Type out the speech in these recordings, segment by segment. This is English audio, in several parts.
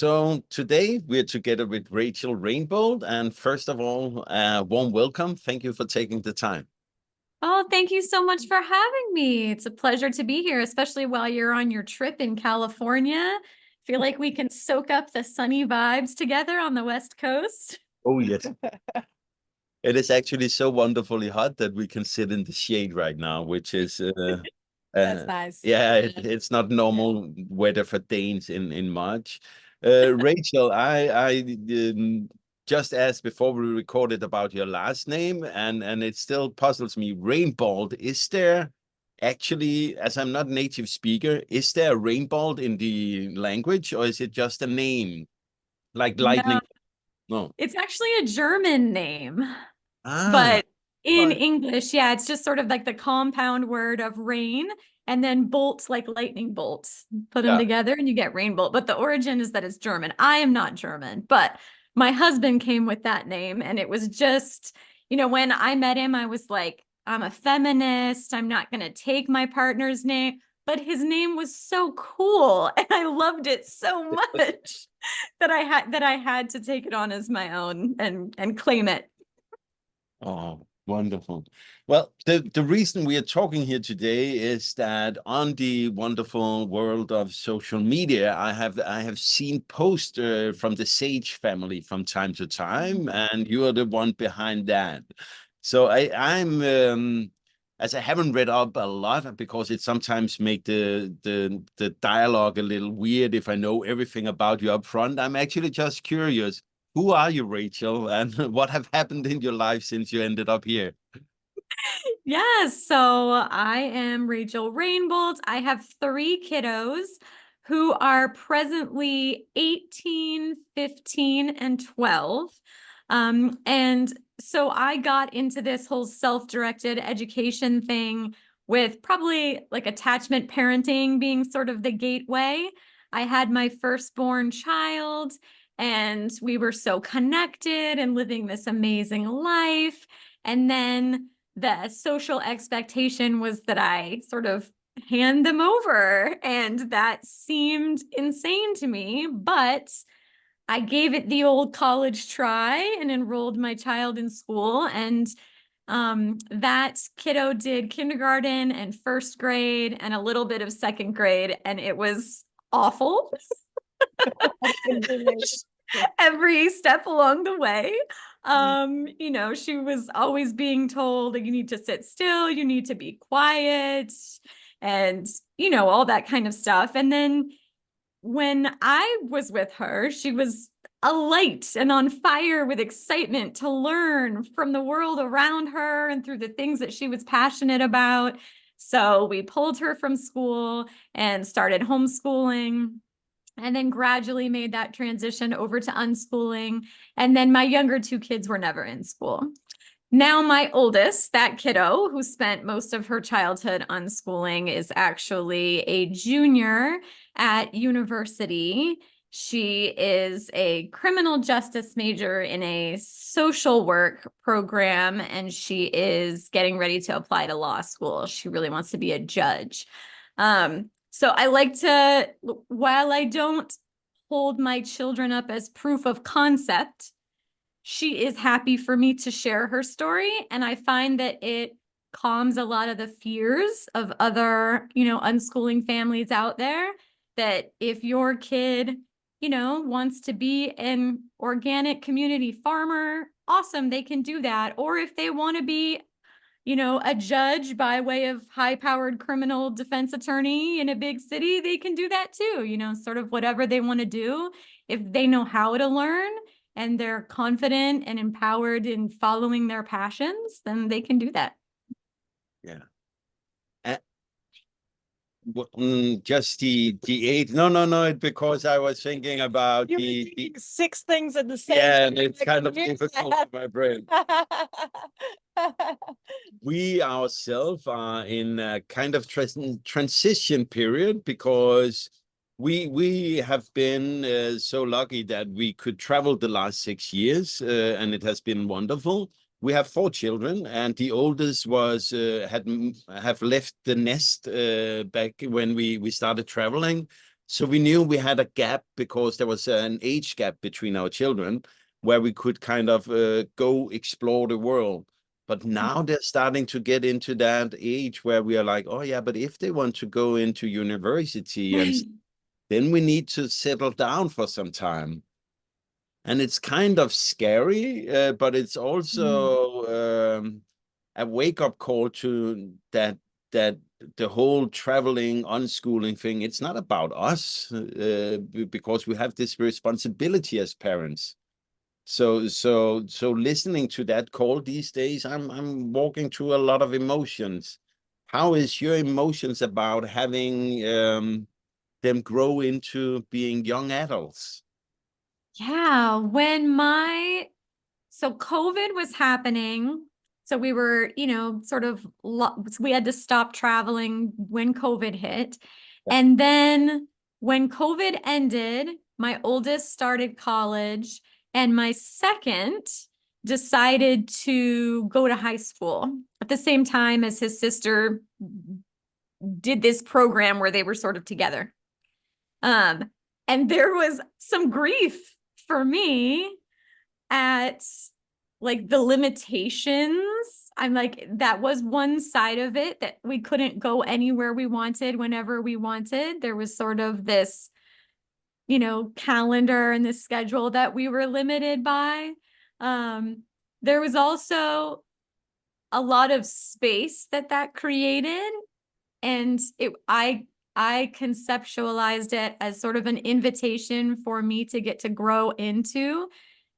So today we're together with Rachel Rainbolt. And first of all, warm welcome. Thank you for taking the time. Oh, thank you so much for having me. It's a pleasure to be here, especially while you're on your trip in California. Feel like we can soak up the sunny vibes together on the West Coast. Oh, yes. It is actually so wonderfully hot that we can sit in the shade right now, which is, That's uh, nice. yeah, it's not normal weather for Danes in March. Rachel, I just asked before we recorded about your last name, and it still puzzles me. Rainbolt, is there actually, as I'm not native speaker, is there a Rainbolt in the language, or is it just a name like No, lightning? No. it's actually a German name, Ah, but in right. English, yeah, it's just sort of like the compound word of rain and then bolt, like lightning bolts. Put them Yeah. together and you get rainbolt. But the origin is that it's German. I am not German, but my husband came with that name. And it was just, when I met him, I was like, I'm a feminist. I'm not going to take my partner's name. But his name was so cool and I loved it so much that I had to take it on as my own and claim it. Oh, wonderful. Well, the reason we are talking here today is that on the wonderful world of social media, I have seen posts from the Sage family from time to time, and you are the one behind that. So I'm as I haven't read up a lot because it sometimes make the dialogue a little weird if I know everything about you up front. I'm actually just curious. Who are you, Rachel, and what have happened in your life since you ended up here? Yes, so I am Rachel Rainbolt. I have three kiddos who are presently 18, 15, and 12. And so I got into this whole self-directed education thing with probably like attachment parenting being sort of the gateway. I had my firstborn child, and we were so connected and living this amazing life. And then the social expectation was that I sort of hand them over. And that seemed insane to me. But I gave it the old college try and enrolled my child in school. And that kiddo did kindergarten and first grade and a little bit of second grade. And it was awful. Every step along the way. She was always being told that you need to sit still, you need to be quiet, and all that kind of stuff. And then when I was with her, she was alight and on fire with excitement to learn from the world around her and through the things that she was passionate about. So we pulled her from school and started homeschooling, and then gradually made that transition over to unschooling. And then my younger two kids were never in school. Now, my oldest, that kiddo who spent most of her childhood unschooling, is actually a junior at university. She is a criminal justice major in a social work program, and she is getting ready to apply to law school. She really wants to be a judge. So I like to, while I don't hold my children up as proof of concept, she is happy for me to share her story. And I find that it calms a lot of the fears of other, unschooling families out there, that if your kid, wants to be an organic community farmer, awesome, they can do that. Or if they want to be a judge by way of high-powered criminal defense attorney in a big city, they can do that too, sort of whatever they want to do. If they know how to learn and they're confident and empowered in following their passions, then they can do that. Yeah. Uh, just the eight. No, no, no. Because I was thinking about You're the repeating six things in the same. yeah, and it's kind of difficult for my brain. We ourselves are in a kind of transition period because we have been so lucky that we could travel the last 6 years, and it has been wonderful. We have four children, and the oldest was have left the nest back when we started traveling. So we knew we had a gap because there was an age gap between our children where we could kind of go explore the world. But now they're starting to get into that age where we are like, oh yeah, but if they want to go into university, and then we need to settle down for some time. And it's kind of scary, but it's also a wake-up call to that the whole traveling, unschooling thing. It's not about us, because we have this responsibility as parents. So listening to that call these days, I'm walking through a lot of emotions. How is your emotions about having them grow into being young adults? Yeah, so COVID was happening. So we were, sort of, we had to stop traveling when COVID hit. And then when COVID ended, my oldest started college, and my second decided to go to high school at the same time as his sister did this program where they were sort of together. And there was some grief for me at like the limitations. I'm like, that was one side of it, that we couldn't go anywhere we wanted whenever we wanted. There was sort of this, calendar and this schedule that we were limited by. There was also a lot of space that created, and I conceptualized it as sort of an invitation for me to get to grow into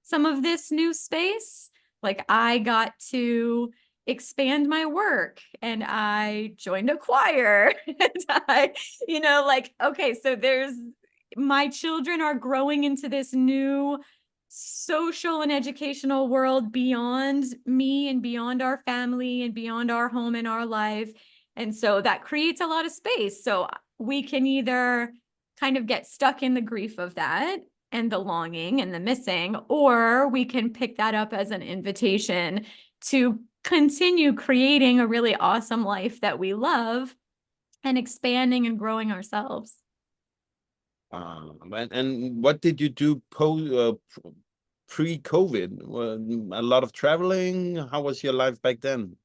some of this new space. Like, I got to expand my work, and I joined a choir. And okay, so my children are growing into this new social and educational world beyond me and beyond our family and beyond our home and our life. And so that creates a lot of space. So we can either kind of get stuck in the grief of that and the longing and the missing, or we can pick that up as an invitation to continue creating a really awesome life that we love and expanding and growing ourselves. And what did you do pre-COVID? A lot of traveling. How was your life back then?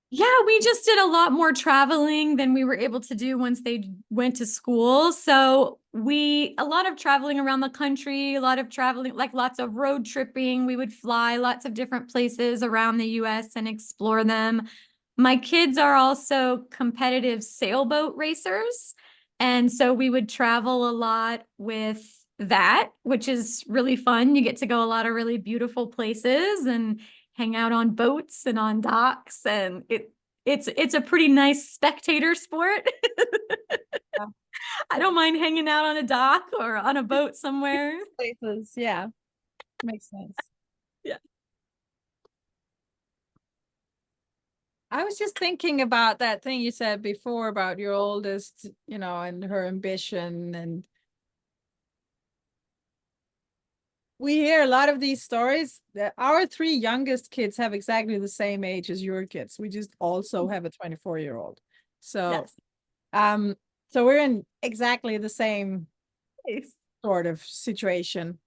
Yeah, we just did a lot more traveling than we were able to do once they went to school. So a lot of traveling around the country, a lot of traveling, like lots of road tripping. We would fly lots of different places around the US and explore them. My kids are also competitive sailboat racers. And so we would travel a lot with that, which is really fun. You get to go a lot of really beautiful places and hang out on boats and on docks, and it's a pretty nice spectator sport. I don't mind hanging out on a dock or on a boat somewhere. Places, yeah, makes sense. Yeah. I was just thinking about that thing you said before about your oldest, and her ambition. And we hear a lot of these stories that our three youngest kids have exactly the same age as your kids. We just also have a 24-year-old. So, Yes. So we're in exactly the same sort of situation.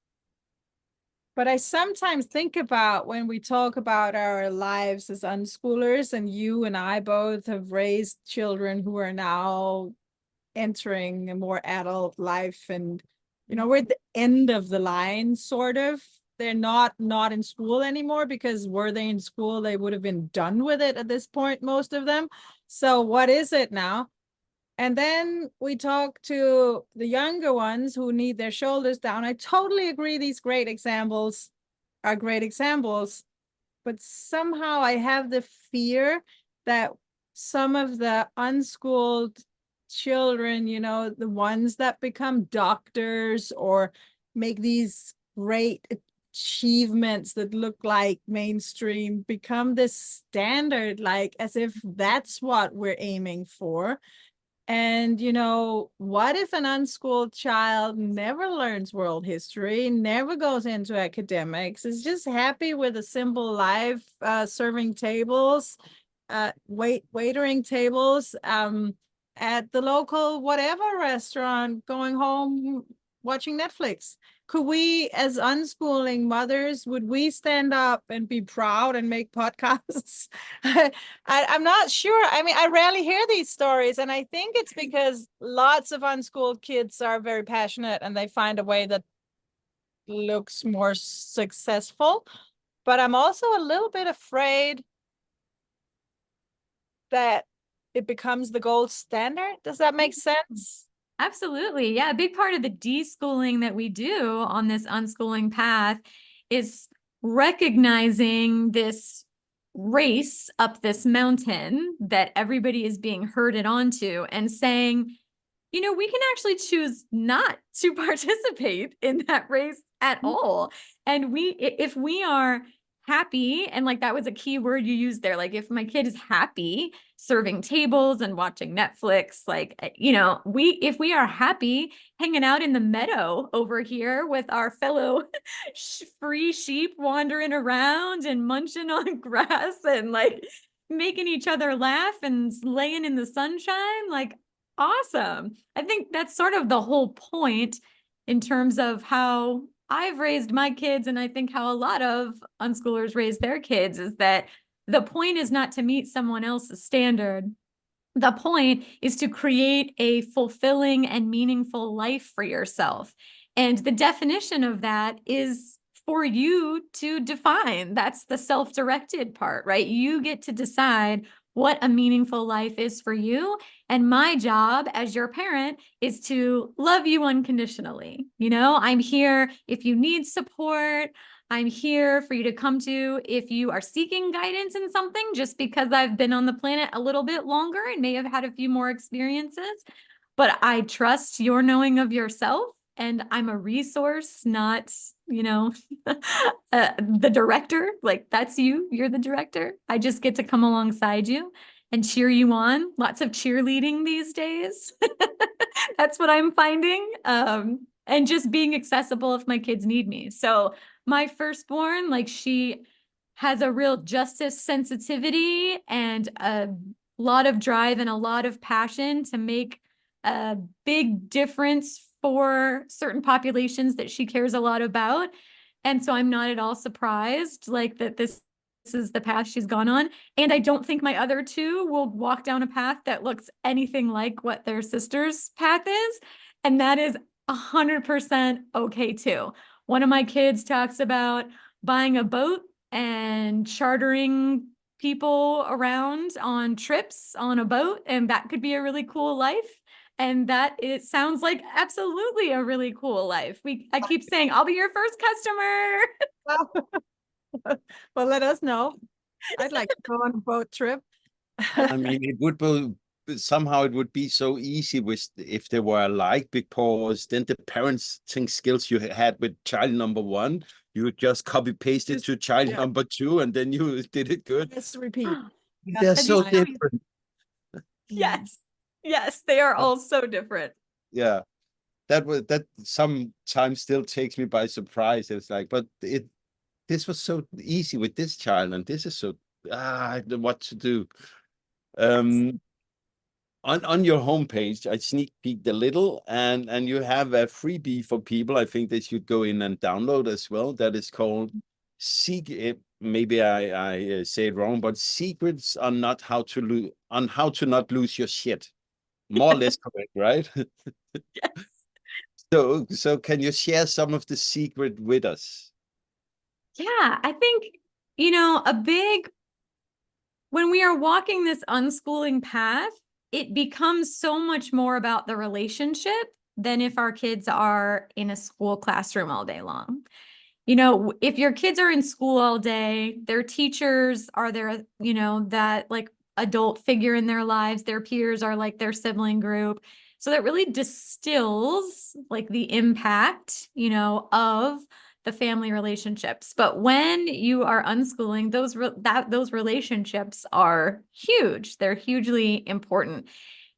But I sometimes think about when we talk about our lives as unschoolers, and you and I both have raised children who are now entering a more adult life, and we're at the end of the line, sort of. They're not in school anymore, because were they in school, they would have been done with it at this point, most of them. So what is it now? And then we talk to the younger ones who need their shoulders down. I totally agree. These great examples are great examples, but somehow I have the fear that some of the unschooled children, the ones that become doctors or make these great achievements that look like mainstream, become this standard, like as if that's what we're aiming for. And, what if an unschooled child never learns world history, never goes into academics, is just happy with a simple life, serving tables, waitering tables, at the local whatever restaurant, going home, watching Netflix. Could we, as unschooling mothers, would we stand up and be proud and make podcasts? I'm not sure. I mean, I rarely hear these stories, and I think it's because lots of unschooled kids are very passionate and they find a way that looks more successful. But I'm also a little bit afraid that it becomes the gold standard. Does that make sense? Absolutely. Yeah. A big part of the deschooling that we do on this unschooling path is recognizing this race up this mountain that everybody is being herded onto and saying, you know, we can actually choose not to participate in that race at all. And if we are happy, and like that was a key word you used there, like if my kid is happy serving tables and watching Netflix, like, you know, if we are happy hanging out in the meadow over here with our fellow free sheep wandering around and munching on grass and like making each other laugh and laying in the sunshine, like, awesome. I think that's sort of the whole point in terms of how I've raised my kids, and I think how a lot of unschoolers raise their kids, is that the point is not to meet someone else's standard. The point is to create a fulfilling and meaningful life for yourself. And the definition of that is for you to define. That's the self-directed part, right? You get to decide what a meaningful life is for you. And my job as your parent is to love you unconditionally. You know, I'm here if you need support. I'm here for you to come to if you are seeking guidance in something, just because I've been on the planet a little bit longer and may have had a few more experiences. But I trust your knowing of yourself, and I'm a resource, not, you know, the director. Like, that's you. You're the director. I just get to come alongside you and cheer you on. Lots of cheerleading these days. That's what I'm finding. And just being accessible if my kids need me. So my firstborn, like, she has a real justice sensitivity and a lot of drive and a lot of passion to make a big difference for certain populations that she cares a lot about. And so I'm not at all surprised, like, that this is the path she's gone on. And I don't think my other two will walk down a path that looks anything like what their sister's path is. And that is 100% okay too. One of my kids talks about buying a boat and chartering people around on trips on a boat, and that could be a really cool life. And that it sounds like absolutely a really cool life. I keep saying, I'll be your first customer. Well, let us know. I'd like to go on a boat trip. I mean, it would be somehow it would be so easy with if they were alike, because then the parenting skills you had with child number one, you would just copy paste it to child number two, and then you did it good. Just repeat. They're so different. Yes. Yes, they are all so different. Yeah. That sometimes still takes me by surprise. It's like, but this was so easy with this child, and this is so I don't know what to do. On your homepage, I sneak peeked a little, and you have a freebie for people. I think they should go in and download as well. That is called maybe I say it wrong, but secrets on how to not lose your shit. More or less correct, right? Yes. So can you share some of the secret with us? Yeah, I think, you know, when we are walking this unschooling path, it becomes so much more about the relationship than if our kids are in a school classroom all day long. You know, if your kids are in school all day, their teachers are their, you know, that like adult figure in their lives, their peers are like their sibling group. So that really distills like the impact, you know, of the family relationships. But when you are unschooling, those relationships are huge. They're hugely important.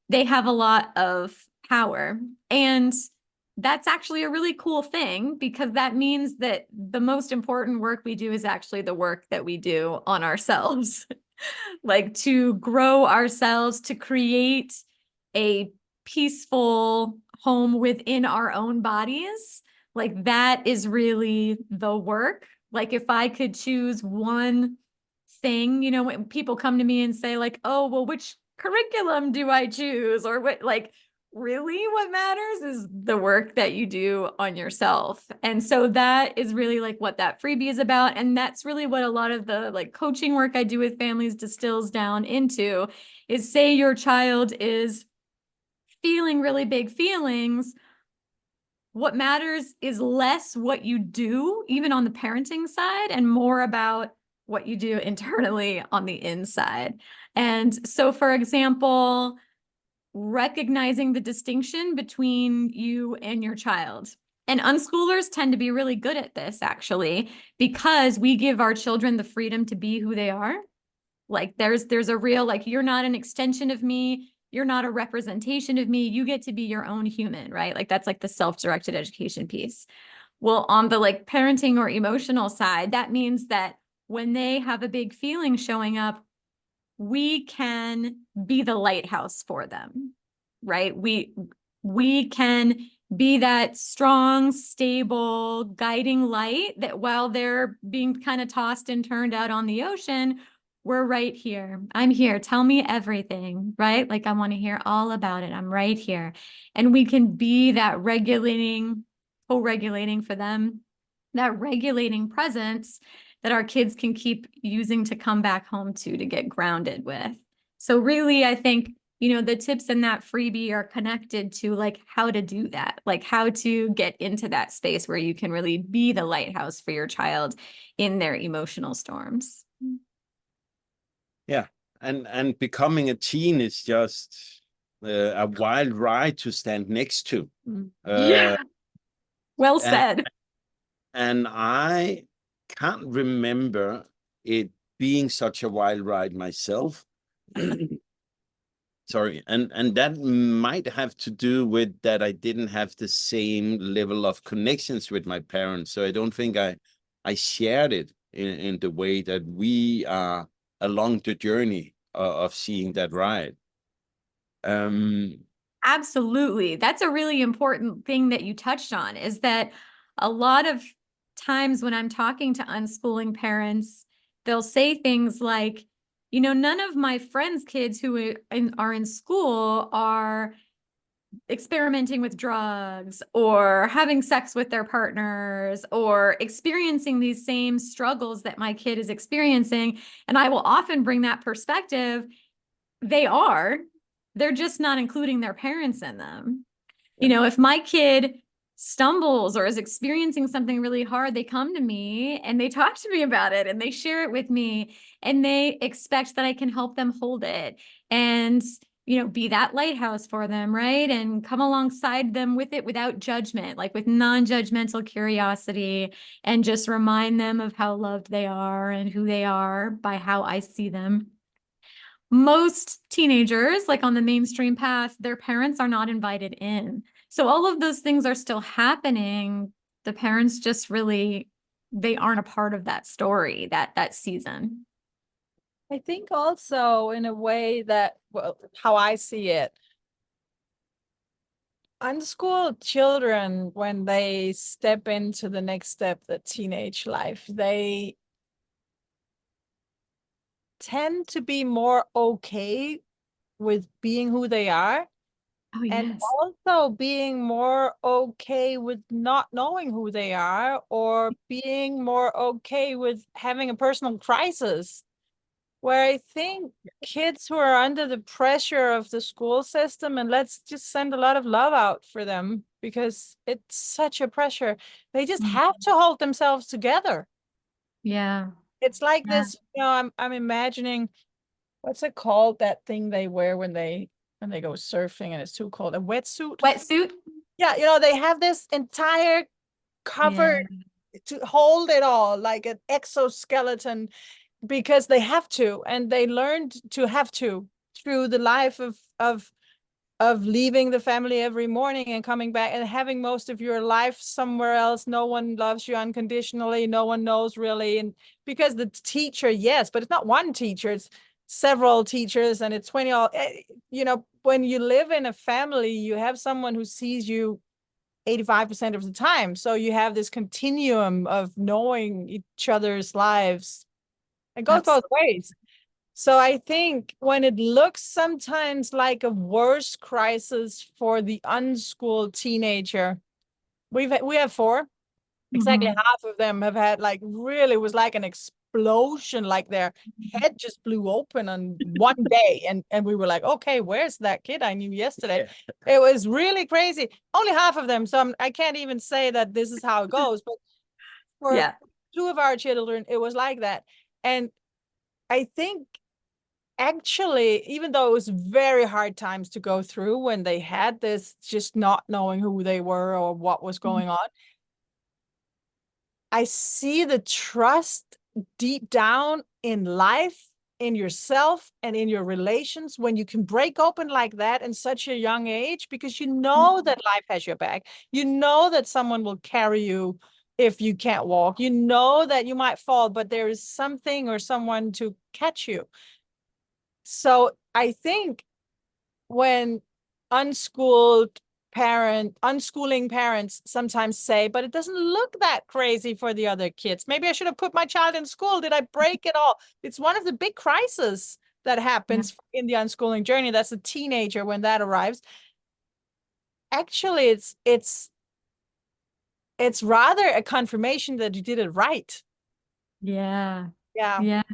They have a lot of power. And that's actually a really cool thing, because that means that the most important work we do is actually the work that we do on ourselves. Like, to grow ourselves, to create a peaceful home within our own bodies, like that is really the work. Like if I could choose one thing, you know, when people come to me and say like, oh, well, which curriculum do I choose? Or what, like, really what matters is the work that you do on yourself. And so that is really like what that freebie is about. And that's really what a lot of the like coaching work I do with families distills down into is, say your child is feeling really big feelings. What matters is less what you do, even on the parenting side, and more about what you do internally on the inside. And so, for example, recognizing the distinction between you and your child. And unschoolers tend to be really good at this, actually, because we give our children the freedom to be who they are. Like there's a real, like, you're not an extension of me. You're not a representation of me. You get to be your own human, right? Like that's like the self-directed education piece. Well, on the like parenting or emotional side, that means that when they have a big feeling showing up, we can be the lighthouse for them, right? We can be that strong, stable, guiding light that while they're being kind of tossed and turned out on the ocean, we're right here. I'm here. Tell me everything, right? Like I want to hear all about it. I'm right here. And we can be that regulating, co-regulating for them, that regulating presence that our kids can keep using to come back home to get grounded with. So really, I think, you know, the tips in that freebie are connected to like how to do that, like how to get into that space where you can really be the lighthouse for your child in their emotional storms. Yeah, and becoming a teen is just a wild ride to stand next to. Yeah. Well And, said. and I can't remember it being such a wild ride myself. Sorry, and that might have to do with that I didn't have the same level of connections with my parents, so I don't think I shared it in the way that we are along the journey of seeing that ride. Absolutely. That's a really important thing that you touched on, is that a lot of times when I'm talking to unschooling parents, they'll say things like, you know, none of my friends' kids who are in school are experimenting with drugs or having sex with their partners or experiencing these same struggles that my kid is experiencing. And I will often bring that perspective. They're just not including their parents in them. You know, if my kid stumbles or is experiencing something really hard, they come to me and they talk to me about it and they share it with me and they expect that I can help them hold it and, you know, be that lighthouse for them, right? And come alongside them with it without judgment, like with non-judgmental curiosity, and just remind them of how loved they are and who they are by how I see them. Most teenagers, like on the mainstream path, their parents are not invited in. So all of those things are still happening. The parents just really, they aren't a part of that story, that season. I think also in a way that, well, how I see it, unschooled children, when they step into the next step, the teenage life, they tend to be more okay with being who they are. Oh, And yes. also being more okay with not knowing who they are, or being more okay with having a personal crisis. Where I think kids who are under the pressure of the school system, and let's just send a lot of love out for them because it's such a pressure, they just have to hold themselves together. Yeah. It's like Yeah. this, you know, I'm imagining, what's it called, that thing they wear when they go surfing and it's too cold, a wetsuit? Wetsuit. Yeah, you know, they have this entire cover to hold it all, like an exoskeleton, because they have to, and they learned to have to through the life of leaving the family every morning and coming back and having most of your life somewhere else. No one loves you unconditionally. No one knows really. And because the teacher, yes, but it's not one teacher, it's several teachers, and it's 20 all, you know, when you live in a family, you have someone who sees you 85% of the time. So you have this continuum of knowing each other's lives. It goes both ways. So I think when it looks sometimes like a worse crisis for the unschooled teenager, we have 4. Exactly half of them have had like really was like an explosion, like their head just blew open on one day. And we were like, okay, where's that kid I knew yesterday? It was really crazy. Only half of them. So I can't even say that this is how it goes. But for 2 of our children, it was like that. And I think actually, even though it was very hard times to go through when they had this, just not knowing who they were or what was going on, I see the trust deep down in life, in yourself, and in your relations when you can break open like that in such a young age, because you know that life has your back. You know that someone will carry you if you can't walk. You know that you might fall, but there is something or someone to catch you. So I think when unschooling parents sometimes say, but it doesn't look that crazy for the other kids. Maybe I should have put my child in school. Did I break it all? It's one of the big crises that happens in the unschooling journey. That's a teenager when that arrives. Actually, it's rather a confirmation that you did it right. Yeah. Yeah. Yes.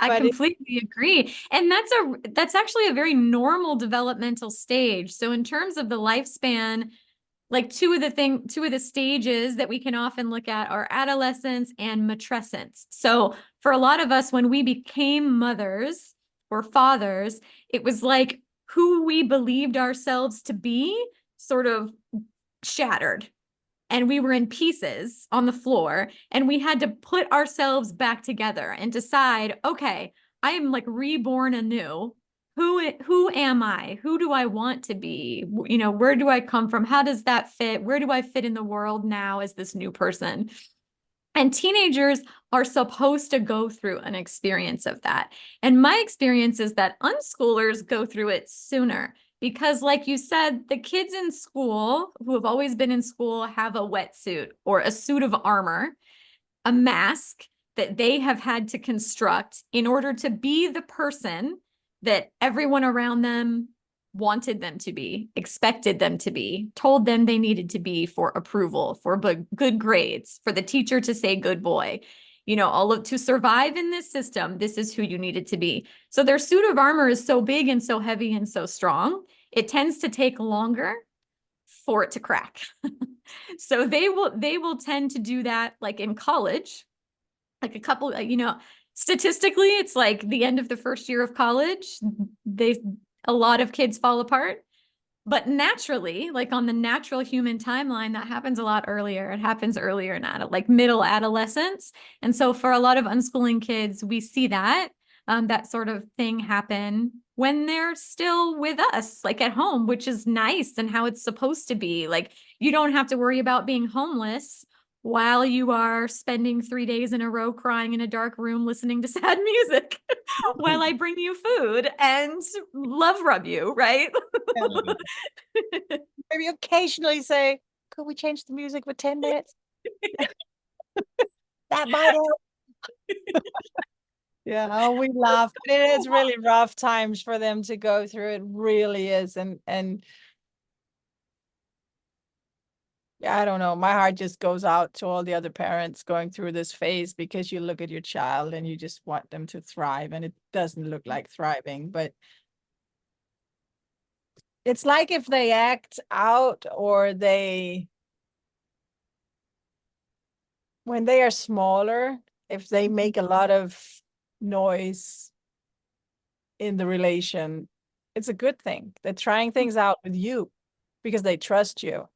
I completely agree. And that's actually a very normal developmental stage. So in terms of the lifespan, like two of the stages that we can often look at are adolescence and matrescence. So for a lot of us, when we became mothers or fathers, it was like who we believed ourselves to be sort of shattered. And we were in pieces on the floor, and we had to put ourselves back together and decide, okay, I am like reborn anew. Who am I? Who do I want to be? You know, where do I come from? How does that fit? Where do I fit in the world now as this new person? And teenagers are supposed to go through an experience of that. And my experience is that unschoolers go through it sooner. Because like you said, the kids in school who have always been in school have a wetsuit or a suit of armor, a mask that they have had to construct in order to be the person that everyone around them wanted them to be, expected them to be, told them they needed to be for approval, for good grades, for the teacher to say good boy. You know, to survive in this system, this is who you needed to be. So their suit of armor is so big and so heavy and so strong, it tends to take longer for it to crack. So they will tend to do that like in college, like a couple, statistically, it's like the end of the first year of college, a lot of kids fall apart. But naturally, like on the natural human timeline, that happens a lot earlier. It happens earlier in like middle adolescence. And so for a lot of unschooling kids, we see that sort of thing happen when they're still with us, like at home, which is nice and how it's supposed to be. Like you don't have to worry about being homeless while you are spending 3 days in a row crying in a dark room listening to sad music while I bring you food and love rub you, right? Maybe occasionally say, could we change the music for 10 minutes? That might help. Yeah, we laugh. But it is really rough times for them to go through. It really is. And yeah, I don't know. My heart just goes out to all the other parents going through this phase, because you look at your child and you just want them to thrive, and it doesn't look like thriving. But it's like if they act out, or when they are smaller, if they make a lot of noise in the relation, it's a good thing. They're trying things out with you because they trust you,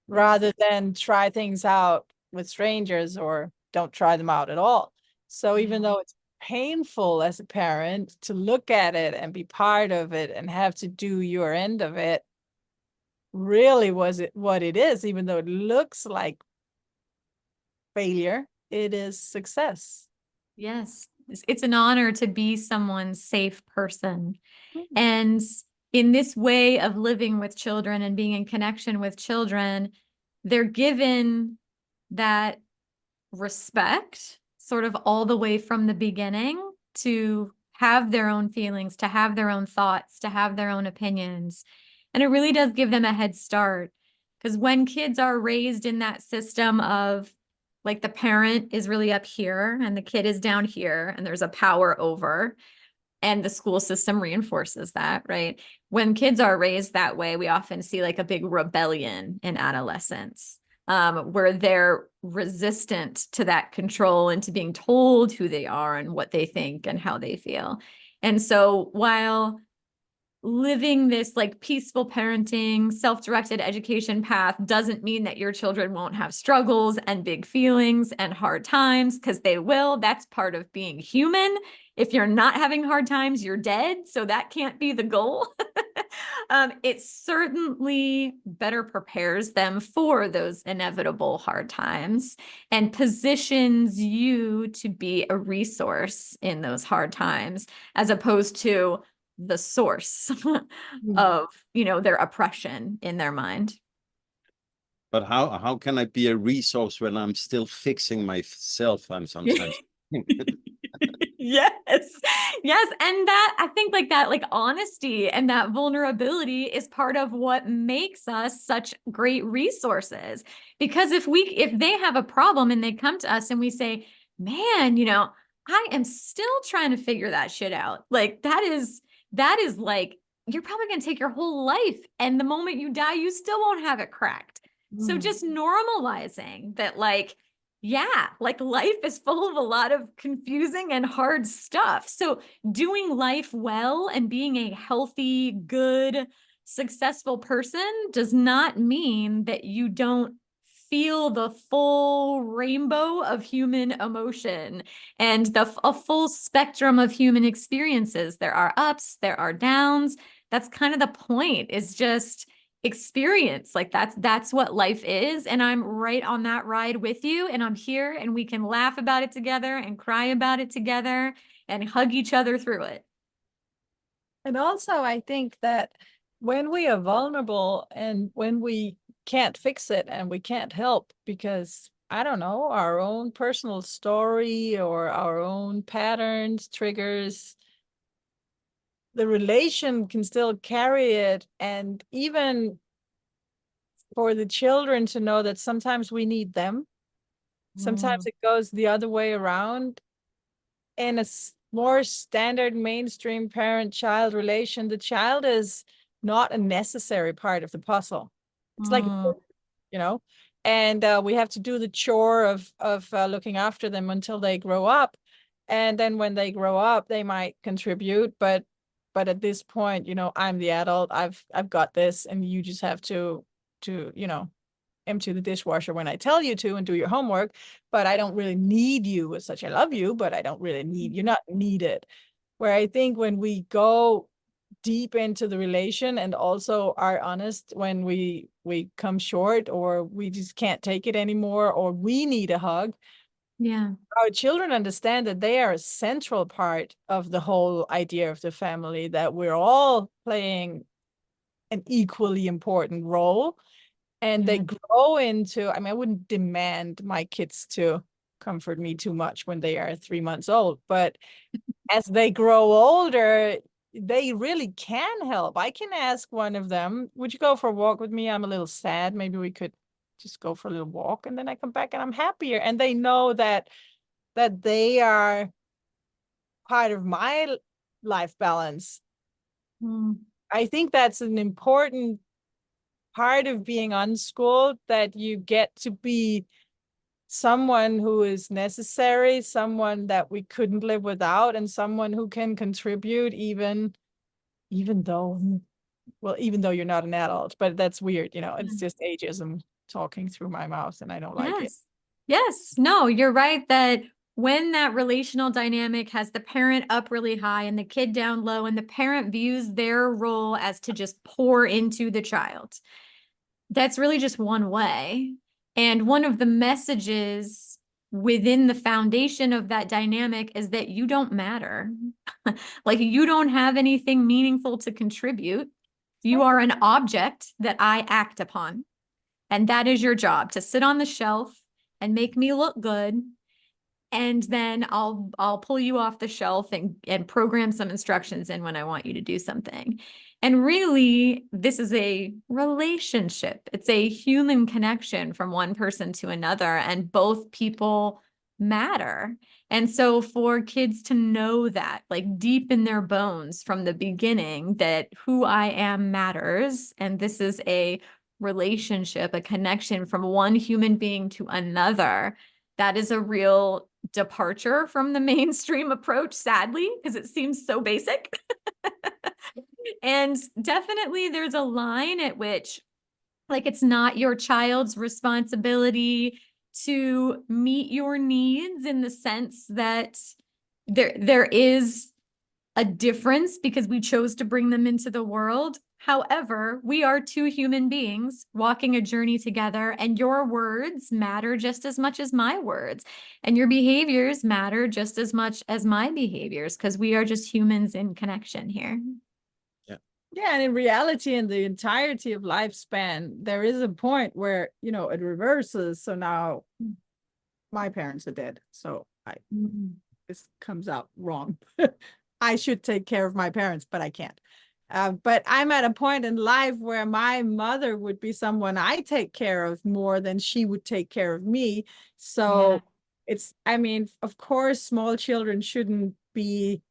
rather than try things out with strangers or don't try them out at all. So even though it's painful as a parent to look at it and be part of it and have to do your end of it, really was it what it is, even though it looks like failure, it is success. Yes, it's an honor to be someone's safe person. And in this way of living with children and being in connection with children, they're given that respect sort of all the way from the beginning to have their own feelings, to have their own thoughts, to have their own opinions. And it really does give them a head start, because when kids are raised in that system of like the parent is really up here and the kid is down here and there's a power over, and the school system reinforces that, right? When kids are raised that way, we often see like a big rebellion in adolescence, where they're resistant to that control and to being told who they are and what they think and how they feel. And so while living this like peaceful parenting, self-directed education path doesn't mean that your children won't have struggles and big feelings and hard times, because they will. That's part of being human. If you're not having hard times, you're dead. So that can't be the goal. It certainly better prepares them for those inevitable hard times and positions you to be a resource in those hard times, as opposed to the source of, their oppression in their mind. But how can I be a resource when I'm still fixing myself? I'm sometimes. Yes. Yes. And that, I think like that, like honesty and that vulnerability is part of what makes us such great resources. Because if they have a problem and they come to us and we say, man, I am still trying to figure that shit out. Like that is like, you're probably going to take your whole life. And the moment you die, you still won't have it cracked. So just normalizing that, like, yeah, like life is full of a lot of confusing and hard stuff. So doing life well and being a healthy, good, successful person does not mean that you don't feel the full rainbow of human emotion and a full spectrum of human experiences. There are ups, there are downs. That's kind of the point, is just experience. Like that's what life is. And I'm right on that ride with you. And I'm here and we can laugh about it together and cry about it together and hug each other through it. And also, I think that when we are vulnerable and when we can't fix it and we can't help because, I don't know, our own personal story or our own patterns, triggers, the relation can still carry it. And even for the children to know that sometimes we need them, sometimes it goes the other way around. In a more standard mainstream parent-child relation, the child is not a necessary part of the puzzle. It's like, and we have to do the chore of looking after them until they grow up. And then when they grow up, they might contribute, but at this point, I'm the adult, I've got this, and you just have to empty the dishwasher when I tell you to and do your homework, but I don't really need you as such. I love you, but I don't really need, you're not needed. Where I think when we go deep into the relation and also are honest when we come short or we just can't take it anymore or we need a hug, our children understand that they are a central part of the whole idea of the family, that we're all playing an equally important role. And they grow into, I wouldn't demand my kids to comfort me too much when they are 3 months old, but as they grow older, they really can help. I can ask one of them, would you go for a walk with me? I'm a little sad. Maybe we could just go for a little walk. And then I come back and I'm happier. And they know that they are part of my life balance. I think that's an important part of being unschooled, that you get to be someone who is necessary, someone that we couldn't live without, and someone who can contribute even though you're not an adult. But that's weird, it's just ageism talking through my mouth, and I don't like it. Yes, no, you're right that when that relational dynamic has the parent up really high and the kid down low, and the parent views their role as to just pour into the child, that's really just one way. And one of the messages within the foundation of that dynamic is that you don't matter. Like, you don't have anything meaningful to contribute. You are an object that I act upon. And that is your job, to sit on the shelf and make me look good. And then I'll pull you off the shelf and program some instructions in when I want you to do something. And really, this is a relationship. It's a human connection from one person to another, and both people matter. And so for kids to know that, like deep in their bones from the beginning, that who I am matters, and this is a relationship, a connection from one human being to another, that is a real departure from the mainstream approach, sadly, because it seems so basic. And definitely there's a line at which, like, it's not your child's responsibility to meet your needs, in the sense that there is a difference because we chose to bring them into the world. However, we are two human beings walking a journey together, and your words matter just as much as my words, and your behaviors matter just as much as my behaviors, because we are just humans in connection here. Yeah, and in reality, in the entirety of lifespan, there is a point where, you know, it reverses. So now my parents are dead. So this comes out wrong. I should take care of my parents, but I can't. But I'm at a point in life where my mother would be someone I take care of more than she would take care of me. So it's, I mean, of course, small children shouldn't be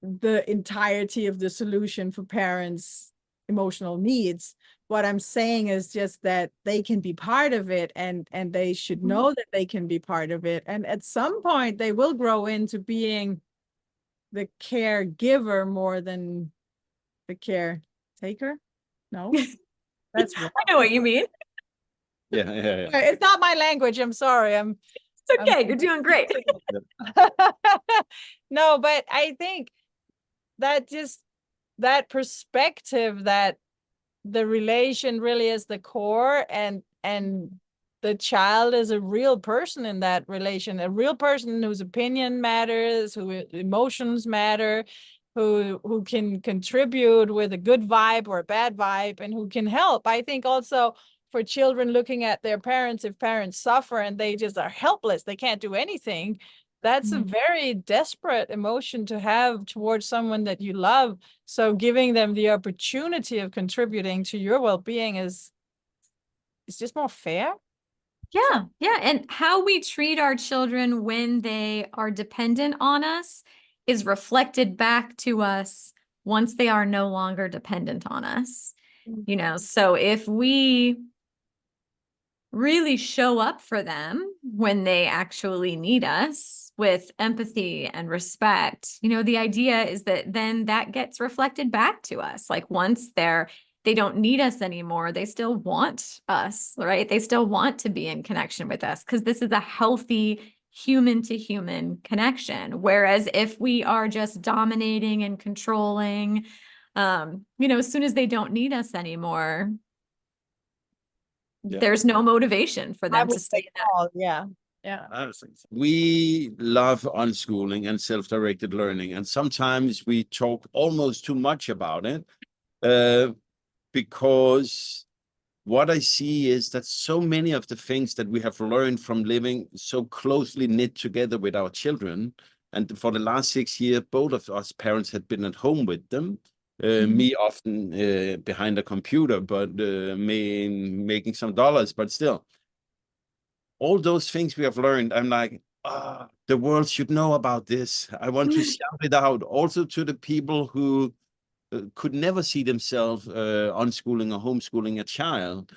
the entirety of the solution for parents' emotional needs. What I'm saying is just that they can be part of it, and they should know that they can be part of it. And at some point they will grow into being the caregiver more than the caretaker. No, that's wrong. I know what you mean. Yeah. It's not my language. I'm sorry. It's okay. You're doing great. No, but I think that just that perspective that the relation really is the core, and the child is a real person in that relation, a real person whose opinion matters, whose emotions matter, who can contribute with a good vibe or a bad vibe, and who can help. I think also for children looking at their parents, if parents suffer and they just are helpless, they can't do anything, that's a very desperate emotion to have towards someone that you love. So giving them the opportunity of contributing to your well-being is just more fair. Yeah. And how we treat our children when they are dependent on us is reflected back to us once they are no longer dependent on us. You know, so if we really show up for them when they actually need us with empathy and respect, you know, the idea is that then that gets reflected back to us. Like once they don't need us anymore, they still want us, right? They still want to be in connection with us, because this is a healthy human to human connection. Whereas if we are just dominating and controlling, you know, as soon as they don't need us anymore, there's no motivation for them to stay in that. Yeah. We love unschooling and self-directed learning, and sometimes we talk almost too much about it, because what I see is that so many of the things that we have learned from living so closely knit together with our children, and for the last 6 years, both of us parents had been at home with them. Me often behind a computer, but making some dollars, but still. All those things we have learned, I'm like, the world should know about this. I want to shout it out also to the people who could never see themselves unschooling or homeschooling a child.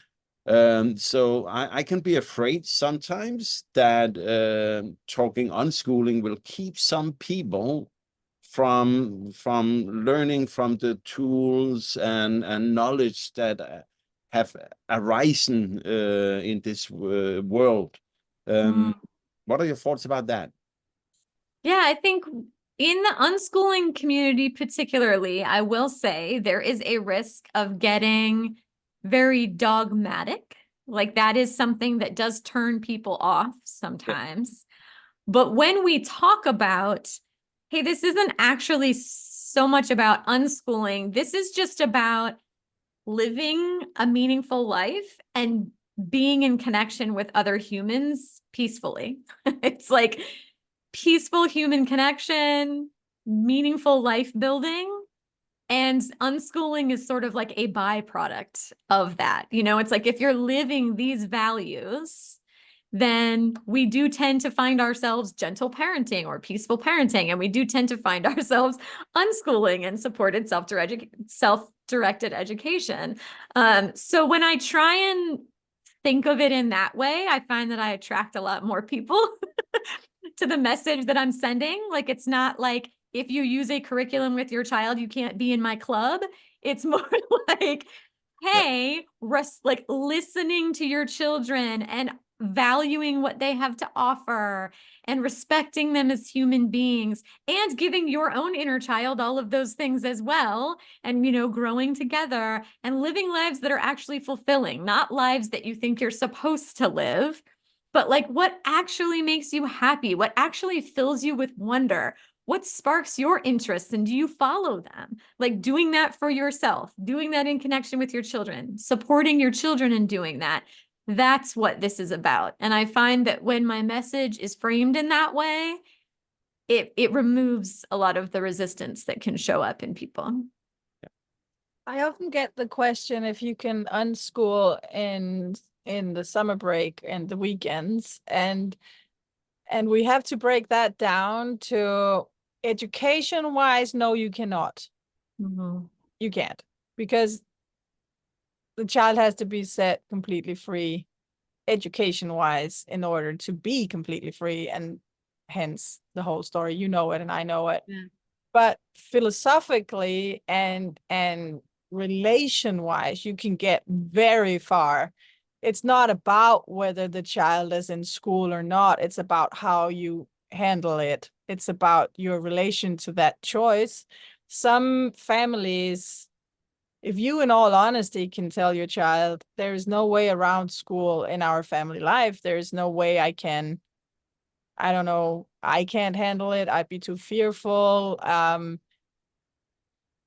So I can be afraid sometimes that talking unschooling will keep some people from learning from the tools and knowledge that have arisen in this world. What are your thoughts about that? Yeah, I think in the unschooling community particularly, I will say there is a risk of getting very dogmatic. Like that is something that does turn people off sometimes. But when we talk about, hey, this isn't actually so much about unschooling, this is just about living a meaningful life and being in connection with other humans peacefully. It's like peaceful human connection, meaningful life building. And unschooling is sort of like a byproduct of that. You know, it's like if you're living these values, then we do tend to find ourselves gentle parenting or peaceful parenting. And we do tend to find ourselves unschooling and supported self-directed education. So when I try and think of it in that way, I find that I attract a lot more people to the message that I'm sending. Like, it's not like, if you use a curriculum with your child, you can't be in my club. It's more like, hey, like listening to your children and valuing what they have to offer and respecting them as human beings and giving your own inner child all of those things as well. And, you know, growing together and living lives that are actually fulfilling, not lives that you think you're supposed to live, but like what actually makes you happy, what actually fills you with wonder, what sparks your interests, and do you follow them? Like doing that for yourself, doing that in connection with your children, supporting your children in doing that. That's what this is about. And I find that when my message is framed in that way, it removes a lot of the resistance that can show up in people. I often get the question if you can unschool in the summer break and the weekends, and we have to break that down to education wise. No, you cannot. Mm-hmm. You can't, because the child has to be set completely free education wise in order to be completely free, and hence the whole story. You know it and I know it. Yeah. But philosophically and relation wise, you can get very far. It's not about whether the child is in school or not. It's about how you handle it. It's about your relation to that choice. Some families, if you, in all honesty, can tell your child, there is no way around school in our family life. There is no way I don't know, I can't handle it. I'd be too fearful.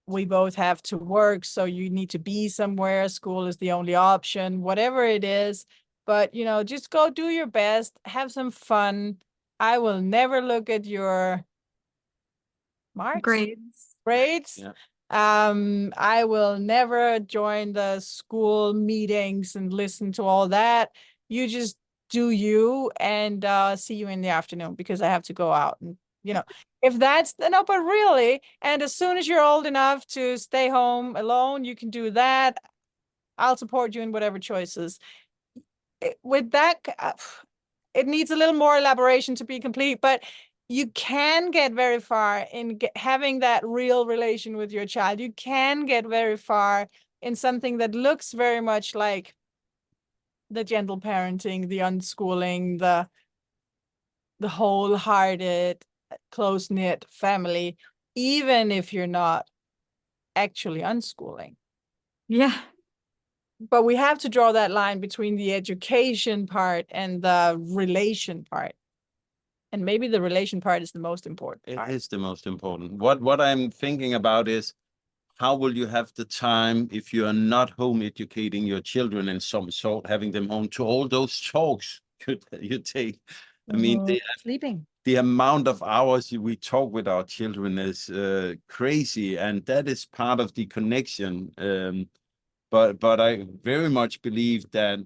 We both have to work, so you need to be somewhere. School is the only option, whatever it is. But, you know, just go do your best, have some fun. I will never look at your marks, grades. Yeah. I will never join the school meetings and listen to all that. You just do you, and see you in the afternoon because I have to go out. And, you know, if that's no, but really, and as soon as you're old enough to stay home alone, you can do that. I'll support you in whatever choices. With that, it needs a little more elaboration to be complete, but you can get very far in having that real relation with your child. You can get very far in something that looks very much like the gentle parenting, the unschooling, the wholehearted, close-knit family, even if you're not actually unschooling. Yeah. But we have to draw that line between the education part and the relation part. And maybe the relation part is the most important. It is the most important. What I'm thinking about is, how will you have the time if you are not home educating your children in some sort, having them home to all those talks you take? I mean, Sleeping. the amount of hours we talk with our children is crazy, and that is part of the connection. But I very much believe that,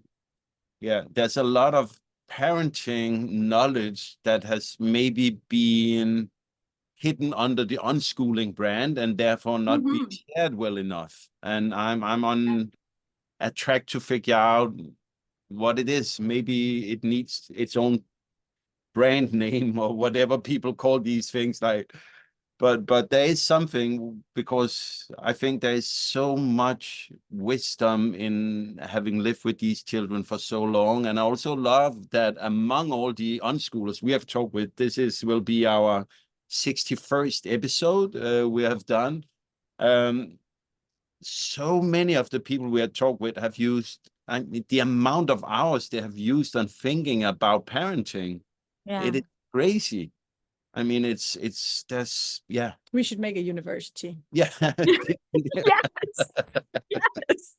yeah, there's a lot of parenting knowledge that has maybe been hidden under the unschooling brand and therefore not being shared well enough. And I'm on a track to figure out what it is. Maybe it needs its own brand name or whatever people call these things. Like, but there is something, because I think there is so much wisdom in having lived with these children for so long. And I also love that among all the unschoolers we have talked with, will be our 61st episode we have done. So many of the people we have talked with have used, I mean, the amount of hours they have used on thinking about parenting. Yeah. It is crazy. I mean, that's, yeah. We should make a university. Yeah. Yes. Yes.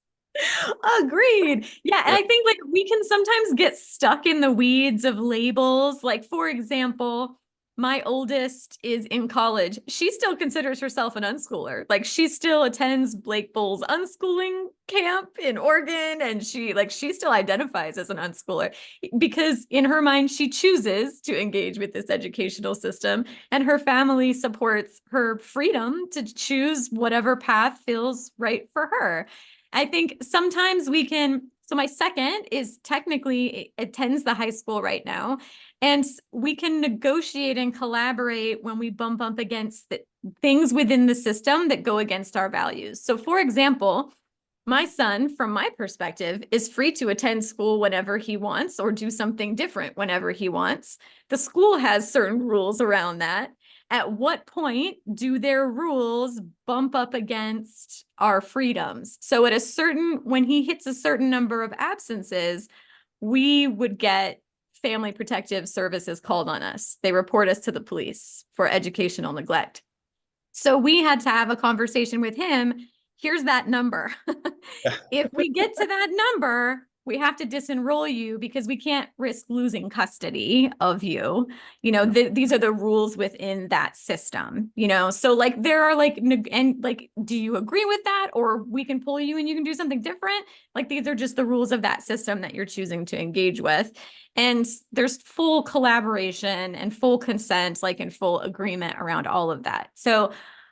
Agreed. Yeah. And Yeah. I think like we can sometimes get stuck in the weeds of labels. Like, for example, my oldest is in college. She still considers herself an unschooler. Like she still attends Blake Bull's unschooling camp in Oregon. And she still identifies as an unschooler because in her mind, she chooses to engage with this educational system and her family supports her freedom to choose whatever path feels right for her. I think sometimes we can. So my second is technically attends the high school right now. And we can negotiate and collaborate when we bump up against the things within the system that go against our values. So for example, my son, from my perspective, is free to attend school whenever he wants or do something different whenever he wants. The school has certain rules around that. At what point do their rules bump up against our freedoms? So when he hits a certain number of absences, we would get Family Protective Services called on us. They report us to the police for educational neglect. So we had to have a conversation with him. Here's that number. If we get to that number, we have to disenroll you because we can't risk losing custody of you. These are the rules within that system, so like there are like, and like, do you agree with that? Or we can pull you and you can do something different. Like these are just the rules of that system that you're choosing to engage with. And there's full collaboration and full consent, like in full agreement around all of that. So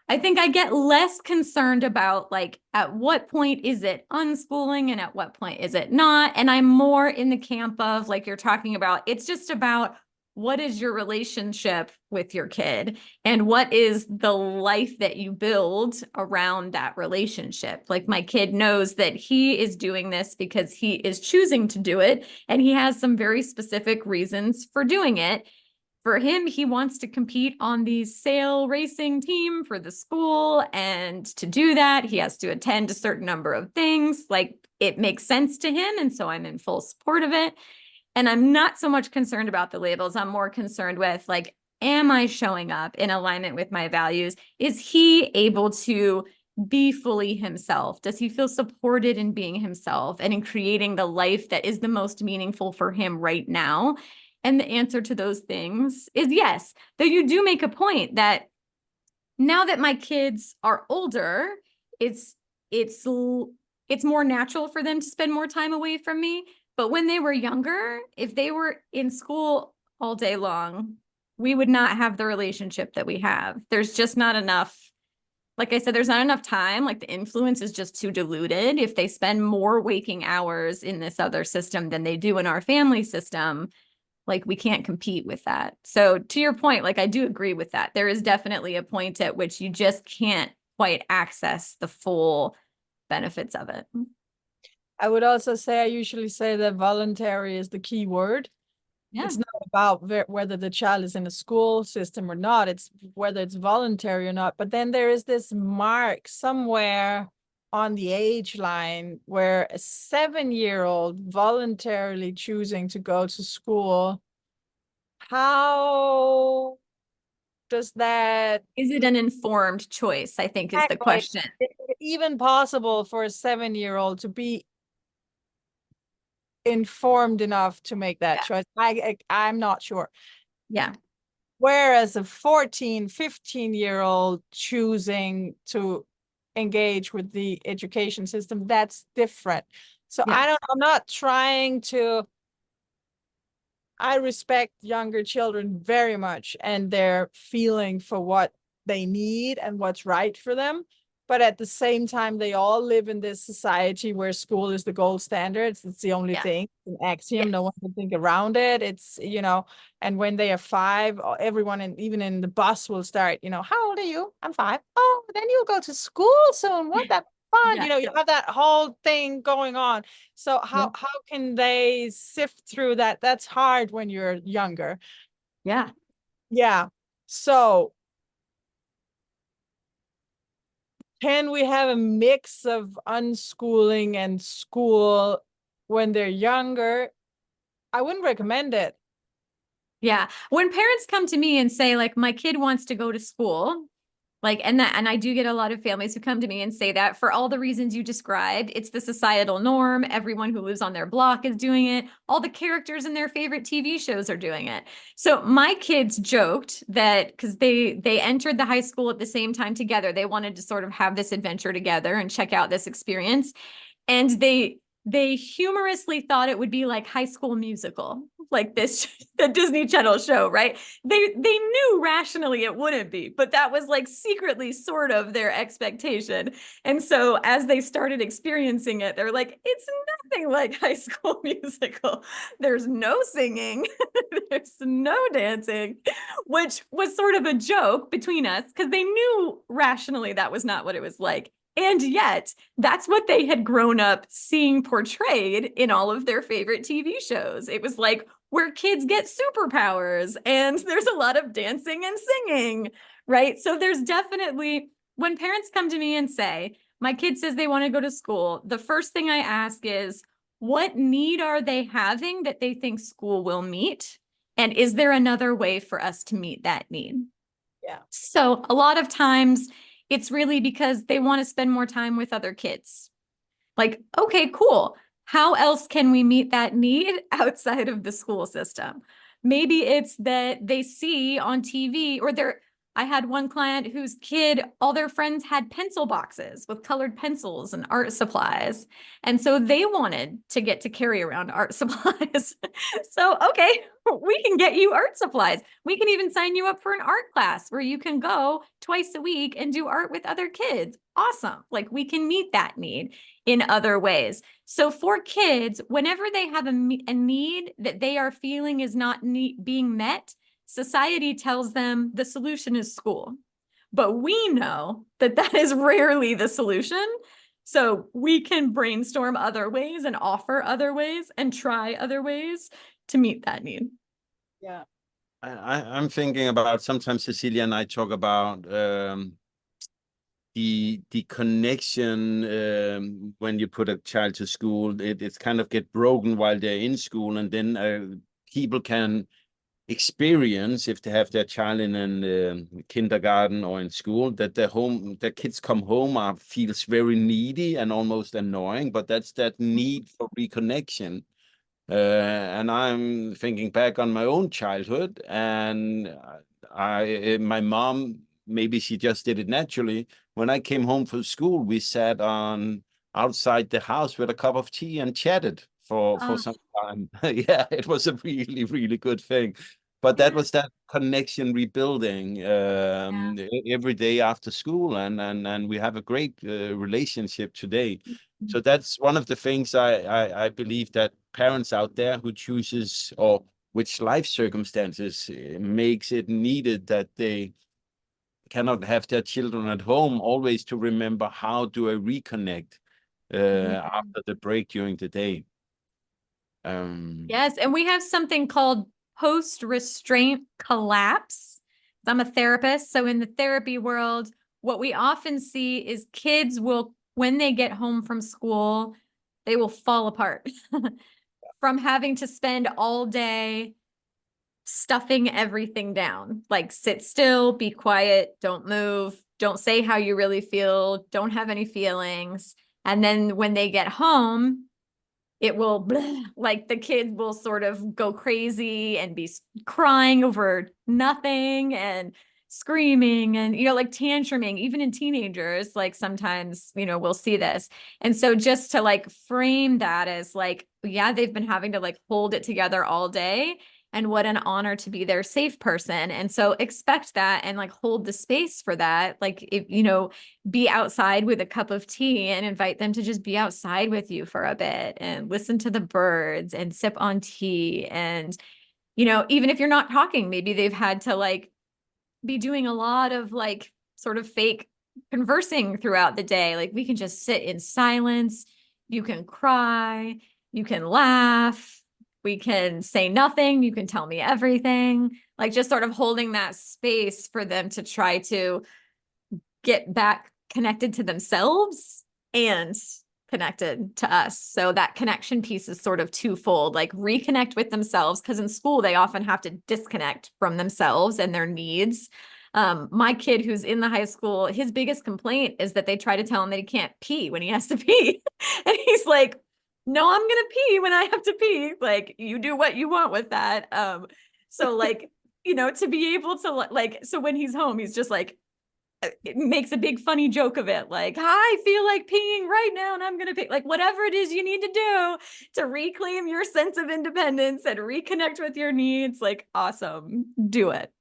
I think I get less concerned about like at what point is it unschooling and at what point is it not. And I'm more in the camp of like you're talking about, it's just about what is your relationship with your kid and what is the life that you build around that relationship. Like my kid knows that he is doing this because he is choosing to do it and he has some very specific reasons for doing it. For him, he wants to compete on the sail racing team for the school. And to do that, he has to attend a certain number of things. Like it makes sense to him. And so I'm in full support of it. And I'm not so much concerned about the labels. I'm more concerned with like, am I showing up in alignment with my values? Is he able to be fully himself? Does he feel supported in being himself and in creating the life that is the most meaningful for him right now? And the answer to those things is yes. Though you do make a point that now that my kids are older, it's more natural for them to spend more time away from me. But when they were younger, if they were in school all day long, we would not have the relationship that we have. There's just not enough. Like I said, there's not enough time. Like the influence is just too diluted. If they spend more waking hours in this other system than they do in our family system, like we can't compete with that. So to your point, like I do agree with that. There is definitely a point at which you just can't quite access the full benefits of it. I would also say, I usually say that voluntary is the key word. Yeah. It's not about whether the child is in a school system or not. It's whether it's voluntary or not. But then there is this mark somewhere on the age line where a 7-year-old voluntarily choosing to go to school, how does that, Is it an informed choice? I think is the question. is it even possible for a 7-year-old to be informed enough to make that choice? I'm not sure. Yeah. Whereas a 14, 15-year-old choosing to engage with the education system, that's different. So Yeah. I'm not trying to, I respect younger children very much and their feeling for what they need and what's right for them. But at the same time, they all live in this society where school is the gold standard. It's the only thing, an axiom. Yes. No one can think around it. It's, and when they are 5, everyone, and even in the bus will start, how old are you? I'm 5. Oh, then you'll go to school soon. What that fun? Yeah. You have that whole thing going on. So how can they sift through that? That's hard when you're younger. Yeah. Yeah. So can we have a mix of unschooling and school when they're younger? I wouldn't recommend it. Yeah. When parents come to me and say, like, my kid wants to go to school, like, and I do get a lot of families who come to me and say that for all the reasons you described. It's the societal norm. Everyone who lives on their block is doing it. All the characters in their favorite TV shows are doing it. So my kids joked that because they entered the high school at the same time together, they wanted to sort of have this adventure together and check out this experience. And they humorously thought it would be like High School Musical, like this the Disney Channel show, right? They knew rationally it wouldn't be, but that was like secretly sort of their expectation. And so as they started experiencing it, they're like, it's nothing like High School Musical. There's no singing, there's no dancing, which was sort of a joke between us because they knew rationally that was not what it was like. And yet, that's what they had grown up seeing portrayed in all of their favorite TV shows. It was like where kids get superpowers and there's a lot of dancing and singing, right? So there's definitely, when parents come to me and say, my kid says they want to go to school, the first thing I ask is, what need are they having that they think school will meet? And is there another way for us to meet that need? Yeah. So a lot of times, it's really because they want to spend more time with other kids. Like, okay, cool. How else can we meet that need outside of the school system? Maybe it's that they see on TV or I had one client whose kid, all their friends had pencil boxes with colored pencils and art supplies. And so they wanted to get to carry around art supplies. So, okay, we can get you art supplies. We can even sign you up for an art class where you can go twice a week and do art with other kids. Awesome. Like we can meet that need in other ways. So for kids, whenever they have a need that they are feeling is not being met, society tells them the solution is school. But we know that that is rarely the solution. So we can brainstorm other ways and offer other ways and try other ways to meet that need. Yeah. I'm thinking about, sometimes Cecilia and I talk about the connection when you put a child to school. It's kind of get broken while they're in school, and then people can experience, if they have their child in an kindergarten or in school, that their kids come home feels very needy and almost annoying, but that's that need for reconnection. And I'm thinking back on my own childhood, and my mom, maybe she just did it naturally. When I came home from school, we sat on outside the house with a cup of tea and chatted for some time. Yeah, it was a really, really good thing. But that was that connection rebuilding every day after school, and we have a great relationship today. So that's one of the things I believe, that parents out there who chooses, or which life circumstances makes it needed that they cannot have their children at home, always to remember, how do I reconnect after the break during the day? Yes, and we have something called post-restraint collapse. I'm a therapist, so in the therapy world, what we often see is kids will, when they get home from school, they will fall apart from having to spend all day stuffing everything down. Like sit still, be quiet, don't move, don't say how you really feel, don't have any feelings. And then when they get home, it will, like the kids will sort of go crazy and be crying over nothing and screaming and, like tantruming, even in teenagers, like sometimes, we'll see this. And so just to like frame that as like, yeah, they've been having to like hold it together all day. And what an honor to be their safe person. And so expect that and like hold the space for that. Like, if, be outside with a cup of tea and invite them to just be outside with you for a bit and listen to the birds and sip on tea. And, even if you're not talking, maybe they've had to like be doing a lot of like sort of fake conversing throughout the day. Like we can just sit in silence. You can cry, you can laugh. We can say nothing. You can tell me everything. Like just sort of holding that space for them to try to get back connected to themselves and connected to us. So that connection piece is sort of twofold, like reconnect with themselves, because in school they often have to disconnect from themselves and their needs. My kid who's in the high school, his biggest complaint is that they try to tell him that he can't pee when he has to pee. And he's like, no, I'm gonna pee when I have to pee. Like, you do what you want with that. So like, you know, to be able to like, so when he's home, he's just like, it makes a big funny joke of it. Like, I feel like peeing right now and I'm going to pee. Like, whatever it is you need to do to reclaim your sense of independence and reconnect with your needs. Like, awesome. Do it.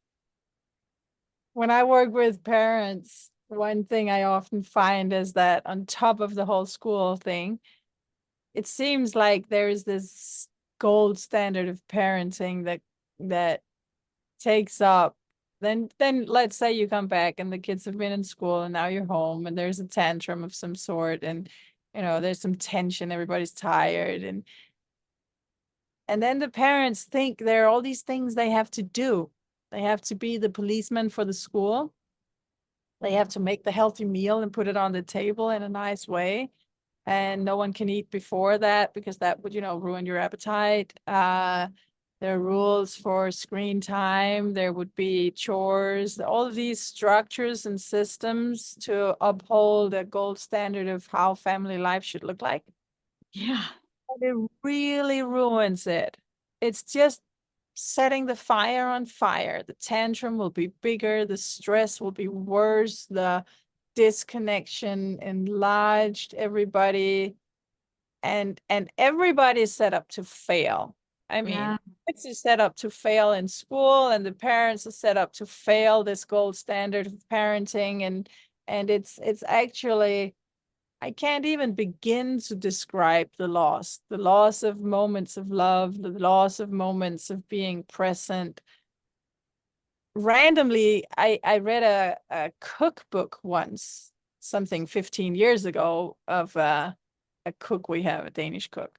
When I work with parents, one thing I often find is that on top of the whole school thing, it seems like there is this gold standard of parenting that takes up. Then let's say you come back and the kids have been in school and now you're home and there's a tantrum of some sort, and you know there's some tension, everybody's tired, and then the parents think there are all these things they have to do. They have to be the policeman for the school. They have to make the healthy meal and put it on the table in a nice way. And no one can eat before that because that would, ruin your appetite. There are rules for screen time. There would be chores, all of these structures and systems to uphold a gold standard of how family life should look like. Yeah. And it really ruins it. It's just setting the fire on fire. The tantrum will be bigger, the stress will be worse, the disconnection enlarged, everybody, and everybody's set up to fail. I mean, kids are set up to fail in school, and the parents are set up to fail this gold standard of parenting, and it's actually, I can't even begin to describe the loss of moments of love, the loss of moments of being present. Randomly, I read a cookbook once, something 15 years ago, of a cook we have, a Danish cook.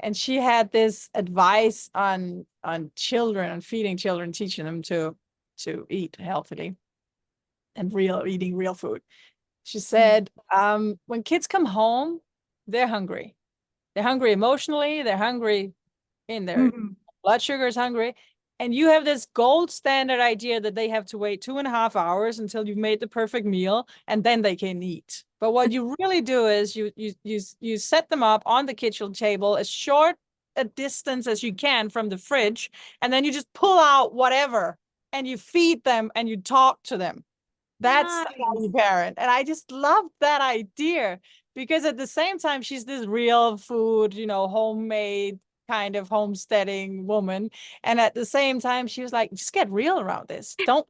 And she had this advice on children, on feeding children, teaching them to eat healthily and eating real food. She said, when kids come home, they're hungry. They're hungry emotionally. They're hungry in their blood sugar is hungry. And you have this gold standard idea that they have to wait 2.5 hours until you've made the perfect meal and then they can eat. But what you really do is you set them up on the kitchen table as short a distance as you can from the fridge, and then you just pull out whatever and you feed them and you talk to them. That's how you parent. And I just love that idea, because at the same time, she's this real food, homemade kind of homesteading woman. And at the same time, she was like, just get real around this. Don't,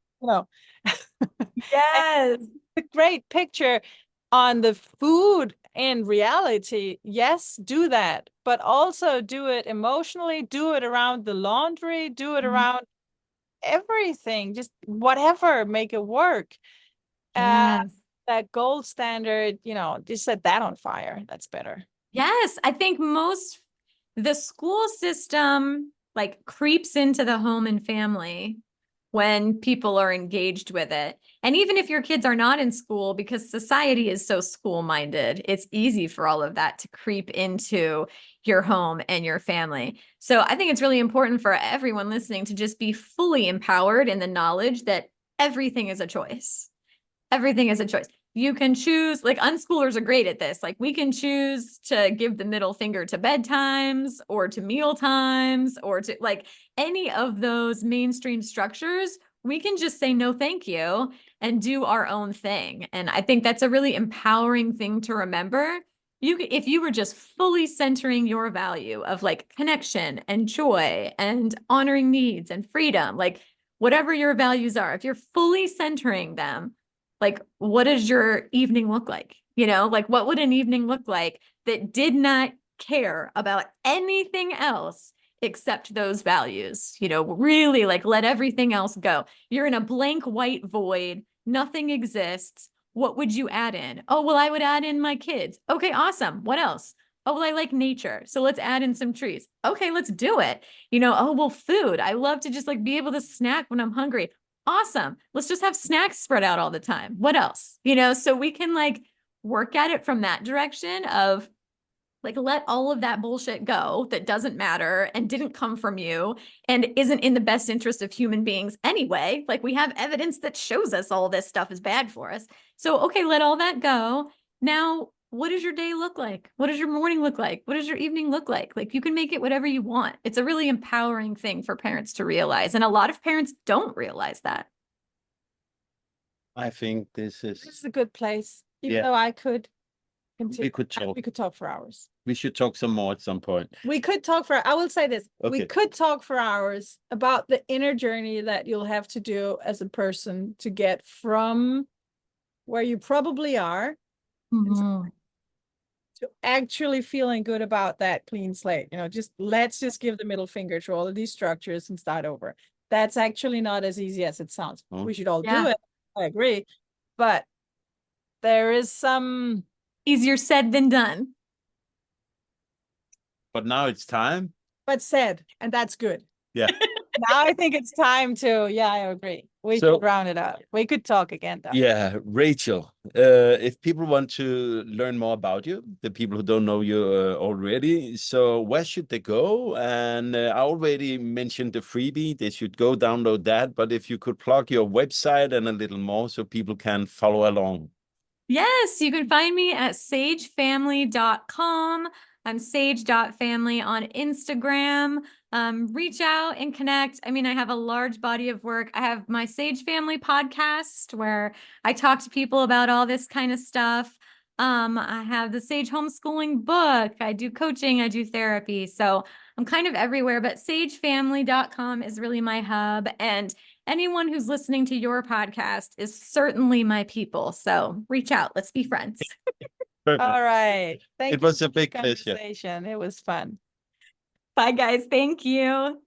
Yes. a great picture on the food in reality. Yes, do that, but also do it emotionally, do it around the laundry, do it around everything, just whatever, make it work. That gold standard, just set that on fire. That's better. Yes, I think the school system like creeps into the home and family when people are engaged with it. And even if your kids are not in school, because society is so school-minded, it's easy for all of that to creep into your home and your family. So I think it's really important for everyone listening to just be fully empowered in the knowledge that everything is a choice. Everything is a choice. You can choose, like unschoolers are great at this. Like we can choose to give the middle finger to bedtimes or to meal times or to like any of those mainstream structures. We can just say no, thank you, and do our own thing. And I think that's a really empowering thing to remember. If you were just fully centering your value of like connection and joy and honoring needs and freedom, like whatever your values are, if you're fully centering them, like, what does your evening look like? Like what would an evening look like that did not care about anything else except those values? Really like let everything else go. You're in a blank white void. Nothing exists. What would you add in? Oh, well, I would add in my kids. Okay, awesome. What else? Oh, well, I like nature. So let's add in some trees. Okay, let's do it. Oh, well, food. I love to just like be able to snack when I'm hungry. Awesome. Let's just have snacks spread out all the time. What else? So we can like work at it from that direction of Like, let all of that bullshit go that doesn't matter and didn't come from you and isn't in the best interest of human beings anyway. Like, we have evidence that shows us all this stuff is bad for us. So, okay, let all that go. Now, what does your day look like? What does your morning look like? What does your evening look like? Like, you can make it whatever you want. It's a really empowering thing for parents to realize. And a lot of parents don't realize that. I think this This is is, a good place, even Yeah. though I could we continue. could talk. We could talk for hours. We should talk some more at some point. We could talk for, I will say this, we Okay. could talk for hours about the inner journey that you'll have to do as a person to get from where you probably are to actually feeling good about that clean slate. You know, let's just give the middle finger to all of these structures and start over. That's actually not as easy as it sounds. Oh. We should all Yeah. do it. I agree. But there is some, Easier said than done. But now it's time. but said, and that's good. Yeah. Now I think it's time to, yeah, I agree. We So- could round it up. We could talk again, though. Yeah, Rachel, if people want to learn more about you, the people who don't know you already, so where should they go? And I already mentioned the freebie, they should go download that, but if you could plug your website and a little more so people can follow along. Yes, you can find me at sagefamily.com. I'm sage.family on Instagram. Reach out and connect. I mean, I have a large body of work. I have my Sage Family podcast where I talk to people about all this kind of stuff. I have the Sage Homeschooling book. I do coaching, I do therapy. So I'm kind of everywhere, but sagefamily.com is really my hub. And anyone who's listening to your podcast is certainly my people. So reach out. Let's be friends. Perfect. All right. Thank It you was a for this big pleasure. conversation. It was fun. Bye, guys. Thank you.